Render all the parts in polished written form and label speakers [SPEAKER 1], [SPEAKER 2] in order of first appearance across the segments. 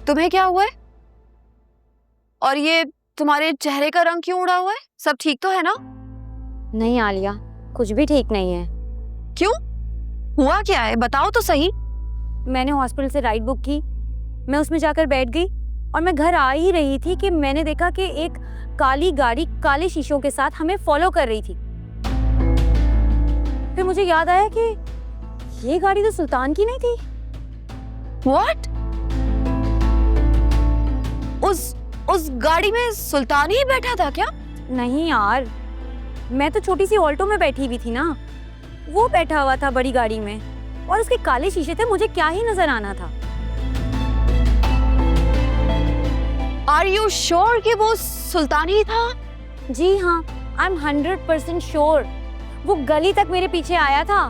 [SPEAKER 1] तुम्हें क्या हुआ है? और ये तुम्हारे चेहरे का रंग क्यों उड़ा हुआ है? सब ठीक तो है ना?
[SPEAKER 2] नहीं आलिया, कुछ भी ठीक नहीं है।
[SPEAKER 1] क्यों? हुआ क्या है? बताओ तो सही।
[SPEAKER 2] मैंने हॉस्पिटल से राइड बुक की, मैं उसमें जाकर बैठ गई और मैं घर आ ही रही थी कि मैंने देखा कि एक काली गाड़ी काले शीशों के साथ हमें फॉलो कर रही थी। फिर मुझे याद आया कि ये गाड़ी तो सुल्तान की नहीं थी।
[SPEAKER 1] What? उस गाड़ी में सुल्तान ही बैठा था क्या?
[SPEAKER 2] नहीं यार, मैं तो छोटी सी ऑल्टो में बैठी हुई थी ना, वो बैठा हुआ था बड़ी गाड़ी में और उसके काले शीशे थे, मुझे क्या ही नजर आना था।
[SPEAKER 1] Are you sure कि वो सुल्तान ही था?
[SPEAKER 2] जी हाँ, आई एम 100% श्योर। वो गली तक मेरे पीछे आया था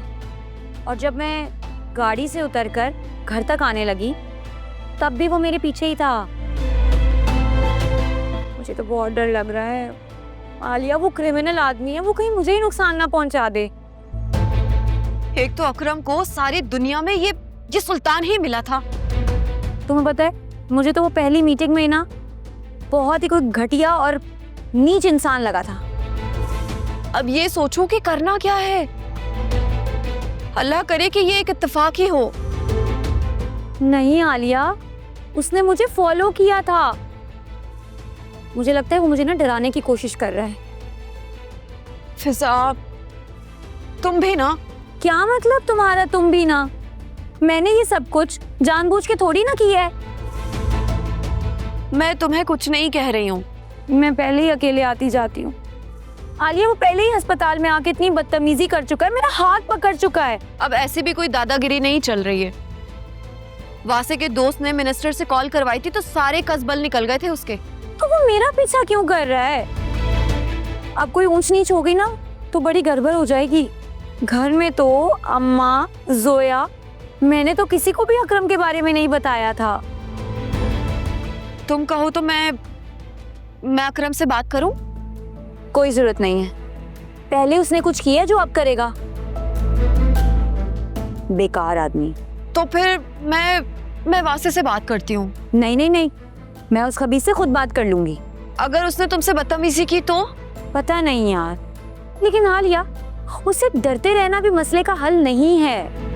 [SPEAKER 2] और जब मैं गाड़ी से उतरकर घर तक आने लगी तब भी वो मेरे पीछे ही था। मुझे तो बहुत डर लग रहा है आलिया, वो क्रिमिनल आदमी है, वो कहीं मुझे ही नुकसान ना पहुंचा दे।
[SPEAKER 1] एक तो अकरम को सारी दुनिया में ये सुल्तान ही मिला था।
[SPEAKER 2] तुम्हें पता है, मुझे तो वो पहली मीटिंग में ना बहुत ही कोई घटिया और नीच इंसान लगा था।
[SPEAKER 1] अब ये सोचो कि करना क्या है। अल्लाह करे कि ये एक इत्तेफाक ही हो।
[SPEAKER 2] नहीं आलिया, उसने मुझे फॉलो किया था। मुझे लगता है वो मुझे ना डराने की कोशिश कर रहा है।
[SPEAKER 1] फिजा, तुम भी ना।
[SPEAKER 2] क्या मतलब तुम्हारा तुम भी ना? मैंने ये सब कुछ जानबूझ के थोड़ी ना किया है।
[SPEAKER 1] मैं तुम्हें कुछ नहीं कह रही हूँ।
[SPEAKER 2] मैं पहले ही अकेले आती जाती हूँ। आलिया, वो पहले ही अस्पताल में आके इतनी बदतमीजी कर चुका है, मेरा हाथ पकड़ चुका है।
[SPEAKER 1] अब ऐसे भी कोई दादागिरी नहीं चल रही है। वासे के दोस्त ने मिनिस्टर से कॉल करवाई थी तो सारे कसबल निकल गए थे उसके।
[SPEAKER 2] तो वो मेरा पीछा क्यों कर रहा है? अब कोई ऊंच नीच हो गई ना तो बड़ी गड़बड़ हो जाएगी। घर में तो अम्मा, जोया, मैंने तो किसी को भी अकरम के बारे में नहीं बताया था।
[SPEAKER 1] तुम कहो तो मैं अकरम से बात करूं?
[SPEAKER 2] कोई जरूरत नहीं है। पहले उसने कुछ किया जो अब करेगा। बेकार आदमी।
[SPEAKER 1] तो फिर मैं वासे से बात करती हूँ।
[SPEAKER 2] नहीं नहीं नहीं, मैं उस खबीस से खुद बात कर लूंगी।
[SPEAKER 1] अगर उसने तुमसे बदतमीजी की तो?
[SPEAKER 2] पता नहीं यार, लेकिन आलिया, उससे डरते रहना भी मसले का हल नहीं है।